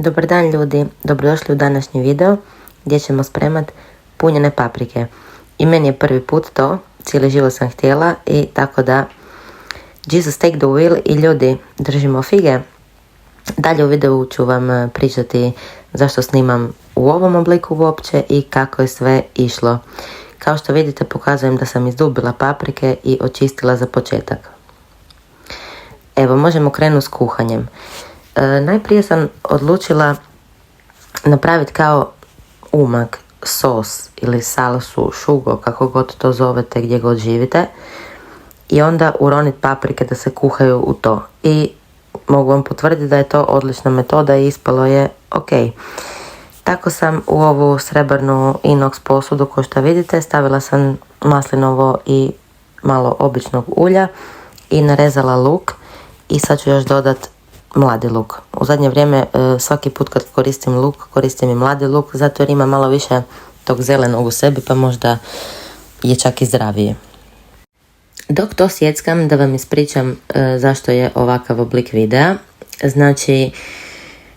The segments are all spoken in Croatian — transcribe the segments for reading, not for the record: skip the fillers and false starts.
Dobar dan ljudi, dobrodošli u današnji video gdje ćemo spremati punjene paprike. I meni je prvi put to, cijeli život sam htjela i tako da Jesus take the wheel i ljudi, držimo fige. Dalje u videu ću vam pričati zašto snimam u ovom obliku uopće i kako je sve išlo. Kao što vidite pokazujem da sam izdubila paprike i očistila za početak. Evo, možemo krenuti s kuhanjem. Najprije sam odlučila napraviti kao umak, sos ili salsu, šugo, kako god to zovete, gdje god živite, i onda uroniti paprike da se kuhaju u to. I mogu vam potvrditi da je to odlična metoda i ispalo je ok. Tako sam u ovu srebrnu inox posudu, kao što vidite, stavila sam maslinovo i malo običnog ulja i narezala luk i sad ću još dodati mladi luk. U zadnje vrijeme svaki put kad koristim luk, koristim i mladi luk, zato jer ima malo više tog zelenog u sebi, pa možda je čak i zdravije. Dok to sjeckam, da vam ispričam zašto je ovakav oblik videa. Znači,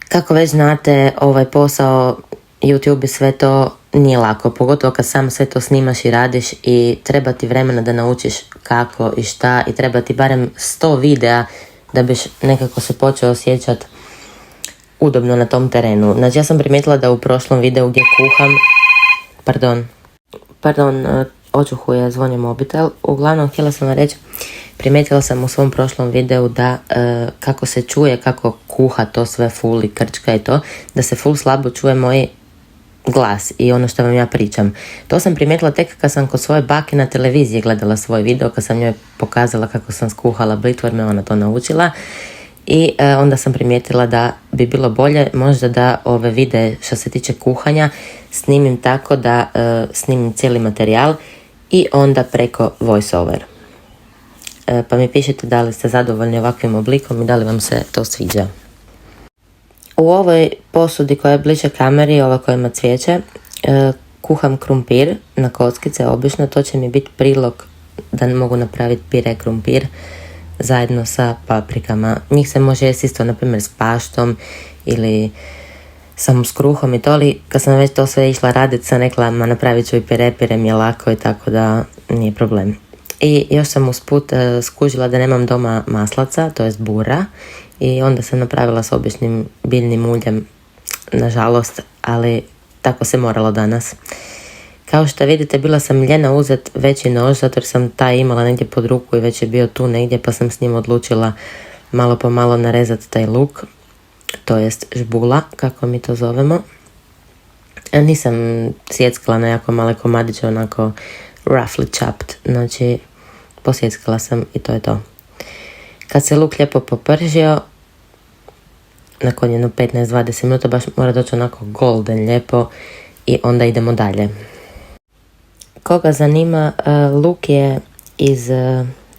kako već znate, ovaj posao YouTube i sve to nije lako, pogotovo kad sam sve to snimaš i radiš i treba ti vremena da naučiš kako i šta i treba ti barem 100 videa da biš nekako se počeo osjećati udobno na tom terenu. Znači, ja sam primijetila da u prošlom videu gdje kuham... Pardon, očuhuje, zvoni mobitel. Uglavnom, htjela sam reći, primijetila sam u svom prošlom videu da kako se čuje, kako kuha to sve full i krčka i to, da se full slabo čuje moj glas i ono što vam ja pričam. To sam primijetila tek kad sam kod svoje bake na televiziji gledala svoj video, kad sam njoj pokazala kako sam skuhala blitvu, jer me ona to naučila. I onda sam primijetila da bi bilo bolje možda da ove videe što se tiče kuhanja snimim tako da snimim cijeli materijal i onda preko voiceover. Pa mi pišite da li ste zadovoljni ovakvim oblikom i da li vam se to sviđa. U ovoj posudi koja je bliže kameri, ova koja ima cvijeće, kuham krumpir na kockice obično. To će mi biti prilog da mogu napraviti pire krumpir zajedno sa paprikama. Njih se može jesti isto, na primjer, s paštom ili samo s kruhom i to, ali kad sam već to sve išla raditi sam rekla, ma napravit ću i pire mi je lako i tako da nije problem. I još sam usput skužila da nemam doma maslaca, to jest bura, i onda sam napravila s običnim biljnim uljem, nažalost, ali tako se moralo danas. Kao što vidite, bila sam ljena uzeti veći nož, zato jer sam taj imala negdje pod ruku i već je bio tu negdje, pa sam s njim odlučila malo po malo narezati taj luk, to jest žbula, kako mi to zovemo. Nisam sjeckala na jako male komadiće, onako roughly chopped, znači posjeckala sam i to je to. Kad se luk lijepo popržio, nakon jedno 15-20 minuta, baš mora doći onako golden lijepo i onda idemo dalje. Koga zanima, luk je iz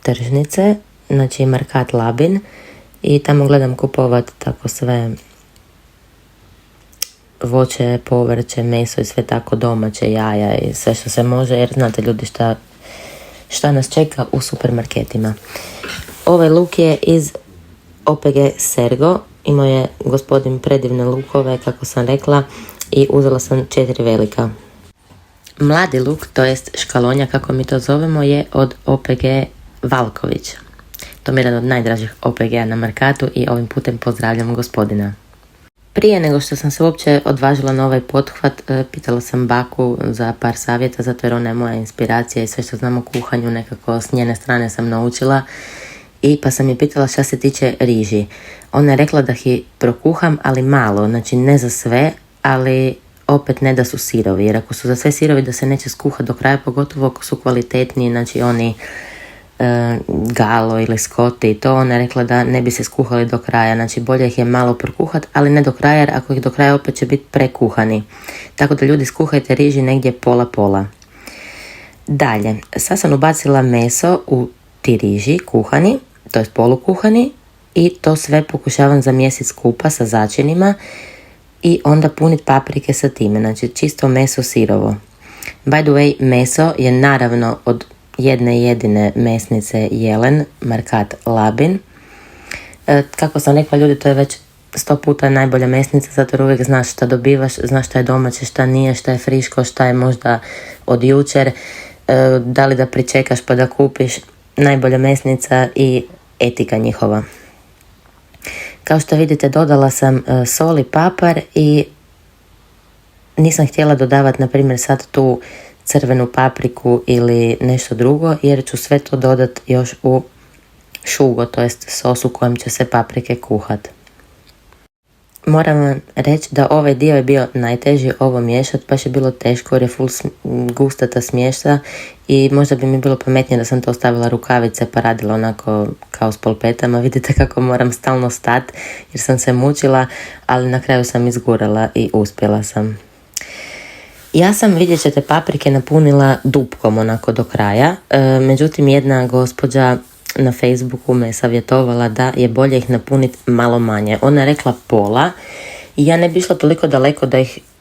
tržnice, znači markat Labin, i tamo gledam kupovati tako sve voće, povrće, meso i sve tako domaće, jaja i sve što se može, jer znate ljudi šta nas čeka u supermarketima. Ovaj luk je iz OPG Sergo, imao je gospodin predivne lukove, kako sam rekla, i uzela sam 4 velika. Mladi luk, to jest škalonja, kako mi to zovemo, je od OPG Valković. To mi je jedan od najdražih OPG-a na markatu i ovim putem pozdravljam gospodina. Prije nego što sam se uopće odvažila na ovaj pothvat, pitala sam baku za par savjeta, zato jer ona je moja inspiracija i sve što znam o kuhanju nekako s njene strane sam naučila. I pa sam je pitala šta se tiče riži. Ona je rekla da ih prokuham, ali malo, znači ne za sve, ali opet ne da su sirovi, jer ako su za sve sirovi da se neće skuhati do kraja, pogotovo ako su kvalitetniji, znači oni galo ili skoti i to, ona je rekla da ne bi se skuhali do kraja, znači bolje ih je malo prokuhati, ali ne do kraja, jer ako ih do kraja opet će biti prekuhani. Tako da ljudi, skuhajte riži negdje pola. Dalje, sad sam ubacila meso u ti riži kuhani, to je polukuhani, i to sve pokušavam zamjesiti skupa sa začinima i onda puniti paprike sa time, znači čisto meso sirovo. By the way, meso je naravno od jedne jedine mesnice Jelen, markat Labin. Kako sam rekla ljudi, to je već 100 puta najbolja mesnica, zato jer uvijek znaš šta dobivaš, znaš šta je domaće, šta nije, šta je friško, šta je možda od jučer, da li da pričekaš pa da kupiš. Najbolja mesnica i etika njihova. Kao što vidite, dodala sam sol i papar i nisam htjela dodavati, na primjer, sad tu crvenu papriku ili nešto drugo, jer ću sve to dodati još u šugo, to jest sos u kojem će se paprike kuhat. Moram vam reći da ovaj dio je bio najteži, ovo miješati, baš je bilo teško jer je full gusta ta smjesa i možda bi mi bilo pametnije da sam to stavila rukavice pa radila onako kao s polpetama. Vidite kako moram stalno stati jer sam se mučila, ali na kraju sam izgurala i uspjela sam. Ja sam, vidjet ćete, paprike napunila dupkom onako do kraja, međutim jedna gospođa na Facebooku me savjetovala da je bolje ih napuniti malo manje. Ona je rekla pola i ja ne bi išla toliko daleko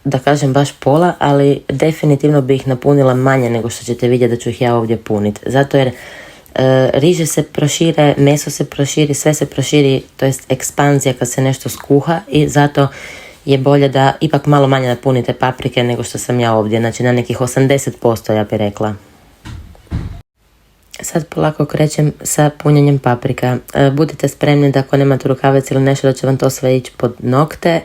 da kažem baš pola, ali definitivno bi ih napunila manje nego što ćete vidjeti da ću ih ja ovdje puniti. Zato jer riže se prošire, meso se proširi, sve se proširi, to jest ekspanzija kad se nešto skuha i zato je bolje da ipak malo manje napunite paprike nego što sam ja ovdje, znači na nekih 80% ja bih rekla. Sad polako krećem sa punjenjem paprika. Budite spremni da ako nemate rukavice ili nešto da će vam to sve ići pod nokte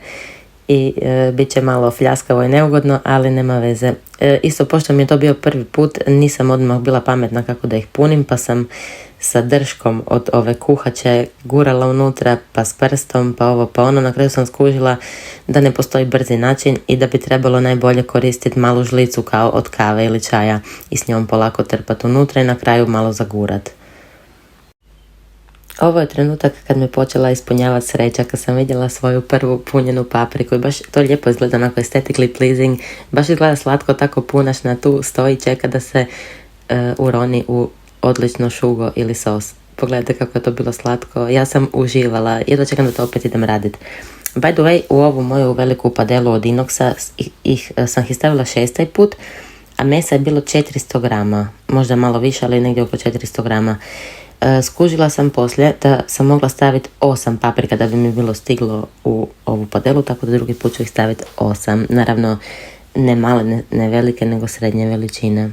i bit će malo fljaskavo i neugodno, ali nema veze. Isto pošto mi je to bio prvi put, nisam odmah bila pametna kako da ih punim, pa sam sa drškom od ove kuhače gurala unutra, pa s prstom, pa ovo, pa ono. Na kraju sam skužila da ne postoji brzi način i da bi trebalo najbolje koristiti malu žlicu kao od kave ili čaja i s njom polako trpati unutra i na kraju malo zagurat. Ovo je trenutak kad me počela ispunjavati sreća, kad sam vidjela svoju prvu punjenu papriku i baš to lijepo izgleda, onako aesthetically pleasing, baš izgleda slatko, tako punašna, tu stoji, čeka da se uroni u odlično šugo ili sos. Pogledajte kako je to bilo slatko, ja sam uživala, jedva čekam da to opet idem raditi. By the way, u ovu moju veliku padelu od inoksa sam ih stavila 6. put, a mesa je bilo 400 grama, možda malo više, ali negdje oko 400 grama. Skužila sam poslije da sam mogla staviti 8 paprika da bi mi bilo stiglo u ovu podelu, tako da drugi put ću ih staviti 8. Naravno, ne male, ne velike, nego srednje veličine.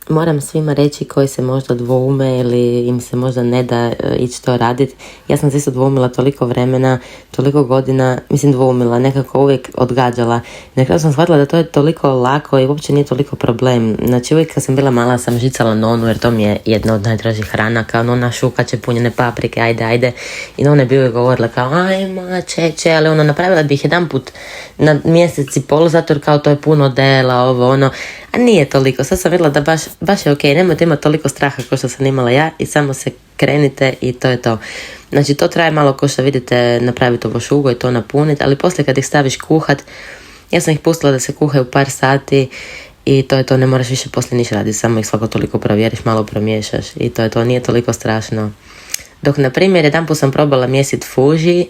Moram svima reći koji se možda dvoume ili im se možda ne da ići to raditi. Ja sam se isto dvoumila toliko vremena, toliko godina, dvoumila, nekako uvijek odgađala. Na kraju sam shvatila da to je toliko lako i uopće nije toliko problem. Znači uvijek kad sam bila mala sam žicala nonu jer to mi je jedna od najdražih hrana, kao nona šukaće punjene paprike, ajde. I nona je bi uvijek govorila kao ajma, če, ali napravila bih jedan put na mjesec i pol, zato jer kao to je puno dela, ovo, ono. A nije toliko, sad sam vidjela da baš je ok, nemojte imati toliko straha kao što sam imala ja i samo se krenite i to je to. Znači to traje malo, kao što vidite, napraviti ovo šugo i to napuniti, ali poslije kad ih staviš kuhat, ja sam ih pustila da se kuhaju par sati i to je to, ne moraš više poslije ništa raditi, samo ih svako toliko provjeriš, malo promiješaš i to je to, nije toliko strašno. Dok, na primjer, jedanput sam probala mjesit fuži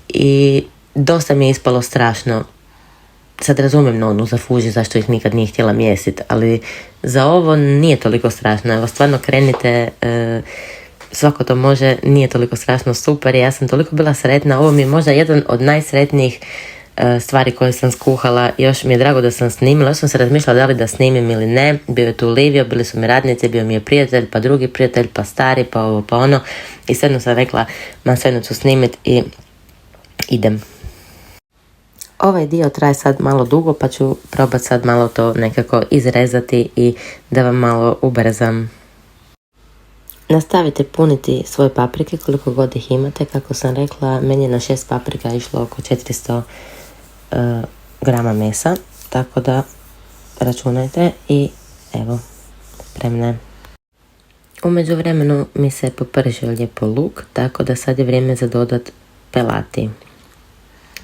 i dosta mi je ispalo strašno. Sad razumijem nonu za fuži zašto ih nikad nije htjela mjesiti, ali za ovo nije toliko strašno. Evo, stvarno krenite, svako to može, nije toliko strašno, super. Ja sam toliko bila sretna, ovo mi je možda jedan od najsretnijih stvari koje sam skuhala. Još mi je drago da sam snimila, još sam se razmišljala da li da snimim ili ne. Bio je tu Livio, bili su mi radnici, bio mi je prijatelj, pa drugi prijatelj, pa stari, pa ovo, pa ono. I svejedno sam rekla, svejedno ću snimiti i idem. Ovaj dio traje sad malo dugo, pa ću probati sad malo to nekako izrezati i da vam malo ubrzam. Nastavite puniti svoje paprike koliko god ih imate. Kako sam rekla, meni je na 6 paprika išlo oko 400 grama mesa, tako da računajte i evo, spremna je. U međuvremenu mi se popržio lijepo luk, tako da sad je vrijeme za dodat pelati.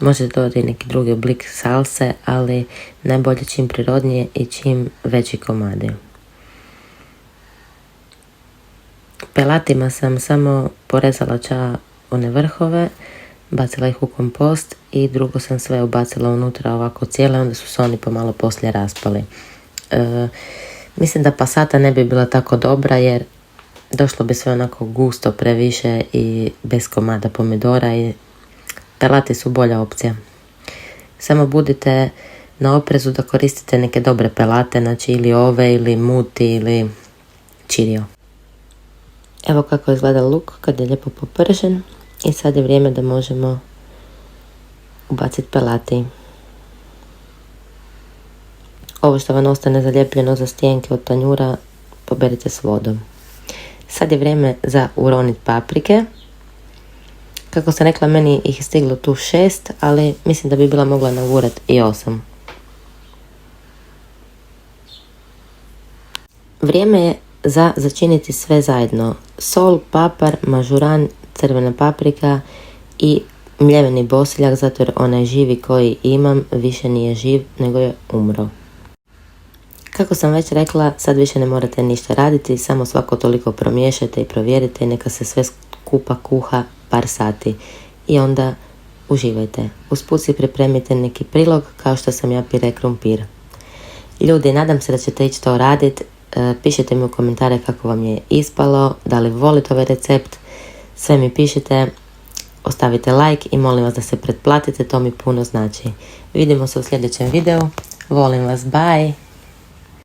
Možete dodati neki drugi oblik salse, ali najbolje čim prirodnije i čim veći komadi. Pelatima sam samo porezala one vrhove, bacila ih u kompost i drugo sam sve ubacila unutra ovako cijele, onda su se oni pomalo poslije raspali. Mislim da pasata ne bi bila tako dobra jer došlo bi sve onako gusto previše i bez komada pomidora i pelati su bolja opcija. Samo budite na oprezu da koristite neke dobre pelate, znači ili ove, ili muti, ili čirio. Evo kako izgleda luk kad je lijepo popržen i sad je vrijeme da možemo ubaciti pelati. Ovo što vam ostane zalijepljeno za stijenke od tanjura poberite s vodom. Sad je vrijeme za uronit paprike. Kako sam rekla, meni ih je stiglo tu 6, ali mislim da bi bila mogla nagurat i 8. Vrijeme je za začiniti sve zajedno. Sol, papar, mažuran, crvena paprika i mljeveni bosiljak, zato jer onaj živi koji imam više nije živ nego je umro. Kako sam već rekla, sad više ne morate ništa raditi, samo svako toliko promiješajte i provjerite i neka se sve skupa kuha par sati i onda uživajte. Usput si pripremite neki prilog kao što sam ja pire krumpir. Ljudi, nadam se da ćete ići to raditi. Pišite mi u komentare kako vam je ispalo, da li volite ovaj recept, sve mi pišite, ostavite like i molim vas da se pretplatite, to mi puno znači. Vidimo se u sljedećem videu, volim vas, bye!